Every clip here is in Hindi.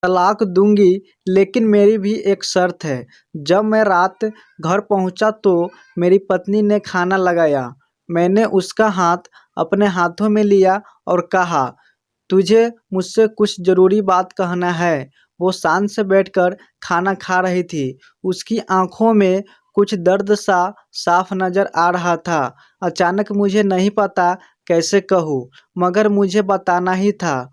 तलाक दूंगी, लेकिन मेरी भी एक शर्त है। जब मैं रात घर पहुंचा तो मेरी पत्नी ने खाना लगाया। मैंने उसका हाथ अपने हाथों में लिया और कहा, तुझे मुझसे कुछ ज़रूरी बात कहना है। वो शान से बैठकर खाना खा रही थी। उसकी आंखों में कुछ दर्द सा साफ नजर आ रहा था। अचानक मुझे नहीं पता कैसे कहूँ, मगर मुझे बताना ही था।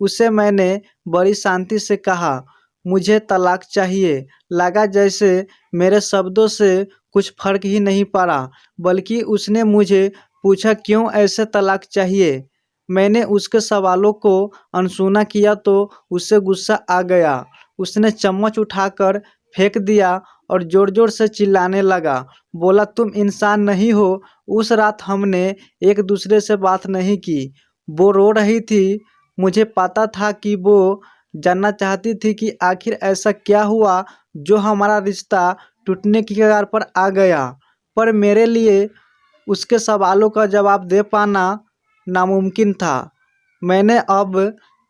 उसे मैंने बड़ी शांति से कहा, मुझे तलाक चाहिए। लगा जैसे मेरे शब्दों से कुछ फर्क ही नहीं पड़ा, बल्कि उसने मुझे पूछा, क्यों ऐसे तलाक चाहिए। मैंने उसके सवालों को अनसुना किया तो उसे गुस्सा आ गया। उसने चम्मच उठाकर फेंक दिया और जोर-जोर से चिल्लाने लगा। बोला, तुम इंसान नहीं हो। उस रात हमने एक दूसरे से बात नहीं की। वो रो रही थी। मुझे पता था कि वो जानना चाहती थी कि आखिर ऐसा क्या हुआ जो हमारा रिश्ता टूटने की कगार पर आ गया। पर मेरे लिए उसके सवालों का जवाब दे पाना नामुमकिन था। मैंने अब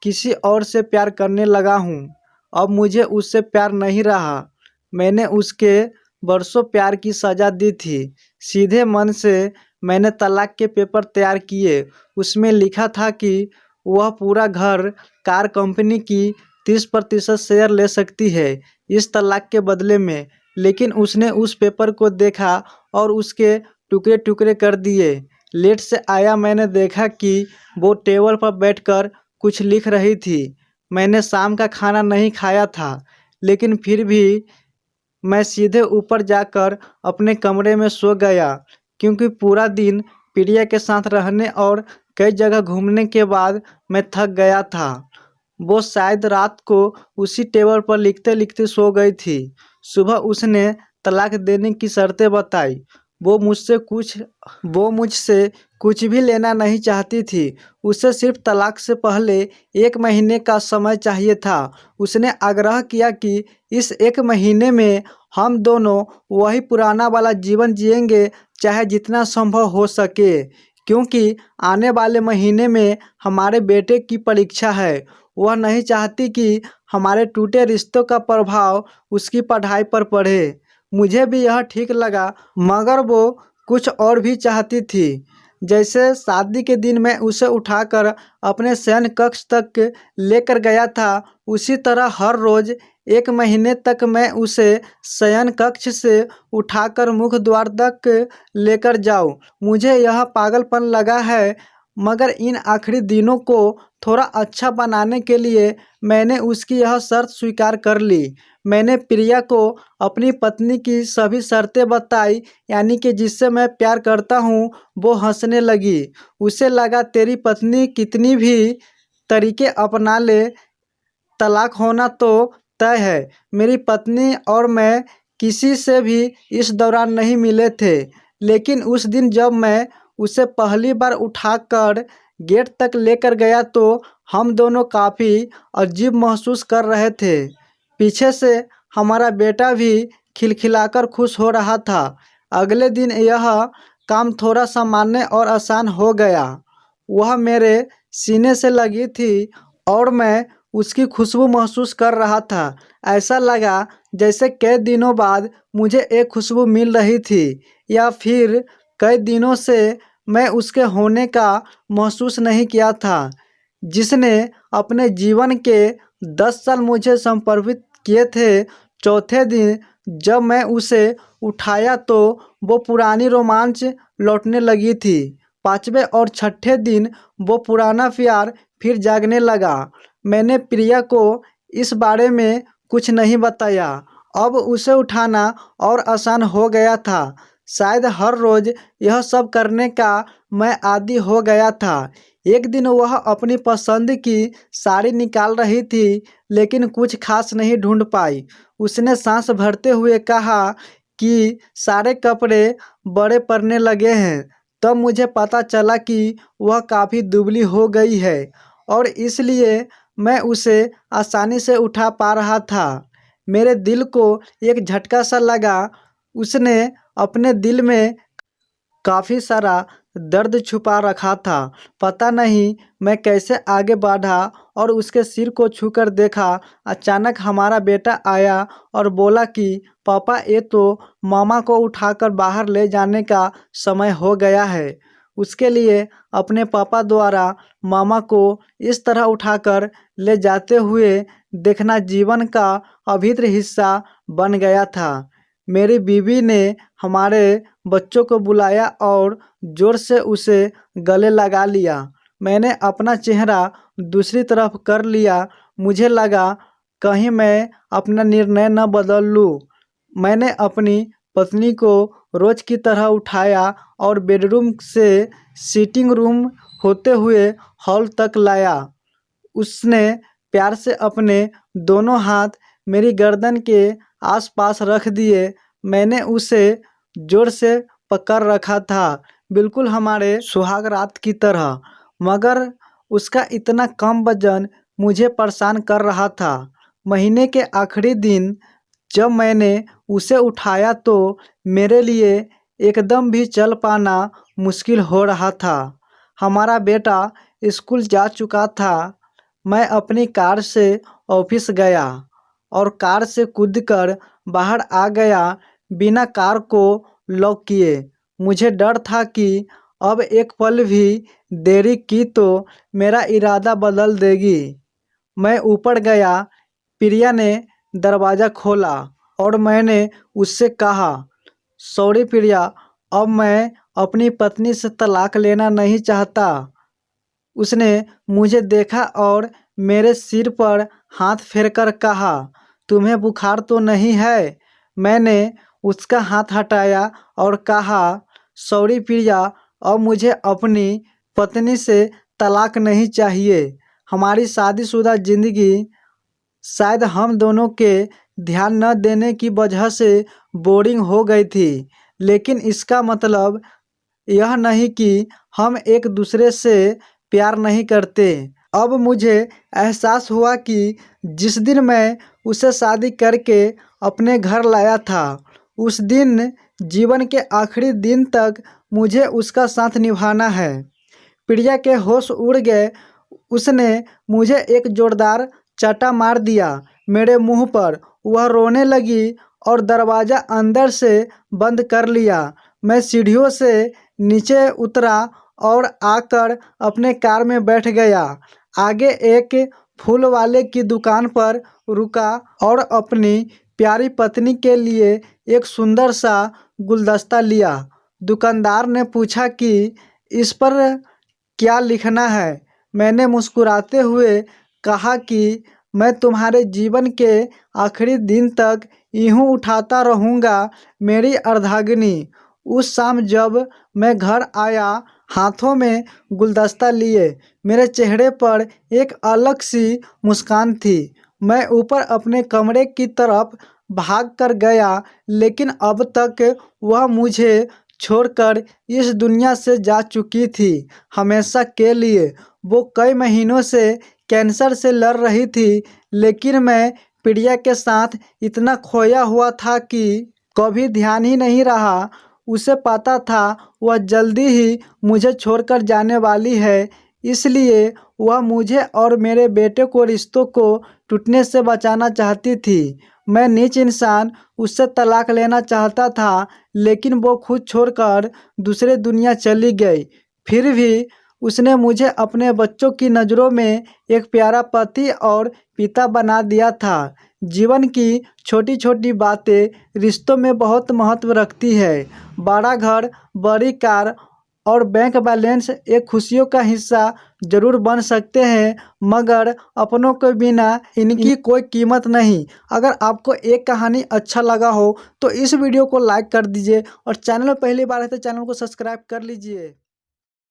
किसी और से प्यार करने लगा हूँ। अब मुझे उससे प्यार नहीं रहा। मैंने उसके बरसों प्यार की सज़ा दी थी। सीधे मन से मैंने तलाक के पेपर तैयार किए। उसमें लिखा था कि वह पूरा घर, कार कंपनी की 30% शेयर ले सकती है इस तलाक के बदले में। लेकिन उसने उस पेपर को देखा और उसके टुकड़े टुकड़े कर दिए। लेट से आया, मैंने देखा कि वो टेबल पर बैठकर कुछ लिख रही थी। मैंने शाम का खाना नहीं खाया था, लेकिन फिर भी मैं सीधे ऊपर जाकर अपने कमरे में सो गया, क्योंकि पूरा दिन प्रिया के साथ रहने और कई जगह घूमने के बाद मैं थक गया था। वो शायद रात को उसी टेबल पर लिखते लिखते सो गई थी। सुबह उसने तलाक देने की शर्तें बताई। वो मुझसे कुछ वो मुझसे कुछ भी लेना नहीं चाहती थी। उसे सिर्फ तलाक से पहले 1 महीने का समय चाहिए था। उसने आग्रह किया कि इस 1 महीने में हम दोनों वही पुराना वाला जीवन जिएंगे, चाहे जितना संभव हो सके, क्योंकि आने वाले महीने में हमारे बेटे की परीक्षा है। वह नहीं चाहती कि हमारे टूटे रिश्तों का प्रभाव उसकी पढ़ाई पर पड़े। मुझे भी यह ठीक लगा, मगर वो कुछ और भी चाहती थी। जैसे शादी के दिन मैं उसे उठाकर अपने शयन कक्ष तक लेकर गया था, उसी तरह हर रोज़ 1 महीने तक मैं उसे शयन कक्ष से उठाकर मुख्य द्वार तक लेकर जाऊं। मुझे यह पागलपन लगा है, मगर इन आखिरी दिनों को थोड़ा अच्छा बनाने के लिए मैंने उसकी यह शर्त स्वीकार कर ली। मैंने प्रिया को अपनी पत्नी की सभी शर्तें बताई, यानी कि जिससे मैं प्यार करता हूँ। वो हंसने लगी। उसे लगा, तेरी पत्नी कितनी भी तरीके अपना ले, तलाक होना तो तय है। मेरी पत्नी और मैं किसी से भी इस दौरान नहीं मिले थे, लेकिन उस दिन जब मैं उसे पहली बार उठाकर गेट तक लेकर गया तो हम दोनों काफ़ी अजीब महसूस कर रहे थे। पीछे से हमारा बेटा भी खिलखिलाकर खुश हो रहा था। अगले दिन यह काम थोड़ा सामान्य और आसान हो गया। वह मेरे सीने से लगी थी और मैं उसकी खुशबू महसूस कर रहा था। ऐसा लगा जैसे कई दिनों बाद मुझे एक खुशबू मिल रही थी, या फिर कई दिनों से मैं उसके होने का महसूस नहीं किया था, जिसने अपने जीवन के 10 साल मुझे समर्पित किए थे। चौथे दिन जब मैं उसे उठाया तो वो पुरानी रोमांच लौटने लगी थी। 5वें और 6ठे दिन वो पुराना प्यार फिर जागने लगा। मैंने प्रिया को इस बारे में कुछ नहीं बताया। अब उसे उठाना और आसान हो गया था। शायद हर रोज़ यह सब करने का मैं आदी हो गया था। एक दिन वह अपनी पसंद की साड़ी निकाल रही थी, लेकिन कुछ खास नहीं ढूंढ पाई। उसने सांस भरते हुए कहा कि सारे कपड़े बड़े पड़ने लगे हैं। तब मुझे पता चला कि वह काफ़ी दुबली हो गई है और इसलिए मैं उसे आसानी से उठा पा रहा था। मेरे दिल को एक झटका सा लगा। उसने अपने दिल में काफ़ी सारा दर्द छुपा रखा था। पता नहीं मैं कैसे आगे बढ़ा और उसके सिर को छूकर देखा। अचानक हमारा बेटा आया और बोला कि पापा, ये तो मामा को उठाकर बाहर ले जाने का समय हो गया है। उसके लिए अपने पापा द्वारा मामा को इस तरह उठाकर ले जाते हुए देखना जीवन का अभिन्न हिस्सा बन गया था। मेरी बीवी ने हमारे बच्चों को बुलाया और जोर से उसे गले लगा लिया। मैंने अपना चेहरा दूसरी तरफ कर लिया। मुझे लगा कहीं मैं अपना निर्णय न बदल लूँ। मैंने अपनी पत्नी को रोज की तरह उठाया और बेडरूम से सिटिंग रूम होते हुए हॉल तक लाया। उसने प्यार से अपने दोनों हाथ मेरी गर्दन के आसपास रख दिए। मैंने उसे जोर से पकड़ रखा था, बिल्कुल हमारे सुहाग रात की तरह, मगर उसका इतना कम वजन मुझे परेशान कर रहा था। महीने के आखिरी दिन जब मैंने उसे उठाया तो मेरे लिए एकदम भी चल पाना मुश्किल हो रहा था। हमारा बेटा स्कूल जा चुका था। मैं अपनी कार से ऑफिस गया और कार से कूदकर बाहर आ गया बिना कार को लॉक किए। मुझे डर था कि अब एक पल भी देरी की तो मेरा इरादा बदल देगी। मैं ऊपर गया। प्रिया ने दरवाज़ा खोला और मैंने उससे कहा, सॉरी प्रिया, अब मैं अपनी पत्नी से तलाक लेना नहीं चाहता। उसने मुझे देखा और मेरे सिर पर हाथ फेरकर कहा, तुम्हें बुखार तो नहीं है? मैंने उसका हाथ हटाया और कहा, सॉरी प्रिया, अब मुझे अपनी पत्नी से तलाक नहीं चाहिए। हमारी शादीशुदा ज़िंदगी शायद हम दोनों के ध्यान न देने की वजह से बोरिंग हो गई थी, लेकिन इसका मतलब यह नहीं कि हम एक दूसरे से प्यार नहीं करते। अब मुझे एहसास हुआ कि जिस दिन मैं उसे शादी करके अपने घर लाया था, उस दिन जीवन के आखिरी दिन तक मुझे उसका साथ निभाना है। प्रिया के होश उड़ गए। उसने मुझे एक जोरदार चाटा मार दिया मेरे मुंह पर। वह रोने लगी और दरवाज़ा अंदर से बंद कर लिया। मैं सीढ़ियों से नीचे उतरा और आकर अपने कार में बैठ गया। आगे एक फूल वाले की दुकान पर रुका और अपनी प्यारी पत्नी के लिए एक सुंदर सा गुलदस्ता लिया। दुकानदार ने पूछा कि इस पर क्या लिखना है? मैंने मुस्कुराते हुए कहा कि मैं तुम्हारे जीवन के आखिरी दिन तक यूं उठाता रहूँगा, मेरी अर्धांगिनी। उस शाम जब मैं घर आया, हाथों में गुलदस्ता लिए, मेरे चेहरे पर एक अलग सी मुस्कान थी। मैं ऊपर अपने कमरे की तरफ भाग कर गया, लेकिन अब तक वह मुझे छोड़कर इस दुनिया से जा चुकी थी, हमेशा के लिए। वो कई महीनों से कैंसर से लड़ रही थी, लेकिन मैं प्रिया के साथ इतना खोया हुआ था कि कभी ध्यान ही नहीं रहा। उसे पता था वह जल्दी ही मुझे छोड़कर जाने वाली है, इसलिए वह मुझे और मेरे बेटे को रिश्तों को टूटने से बचाना चाहती थी। मैं नीच इंसान उससे तलाक लेना चाहता था, लेकिन वो खुद छोड़कर दूसरे दुनिया चली गई। फिर भी उसने मुझे अपने बच्चों की नज़रों में एक प्यारा पति और पिता बना दिया था। जीवन की छोटी छोटी बातें रिश्तों में बहुत महत्व रखती है। बड़ा घर, बड़ी कार और बैंक बैलेंस एक खुशियों का हिस्सा जरूर बन सकते हैं, मगर अपनों के बिना इनकी कोई कीमत नहीं। अगर आपको एक कहानी अच्छा लगा हो तो इस वीडियो को लाइक कर दीजिए और चैनल में पहली बार है तो चैनल को सब्सक्राइब कर लीजिए।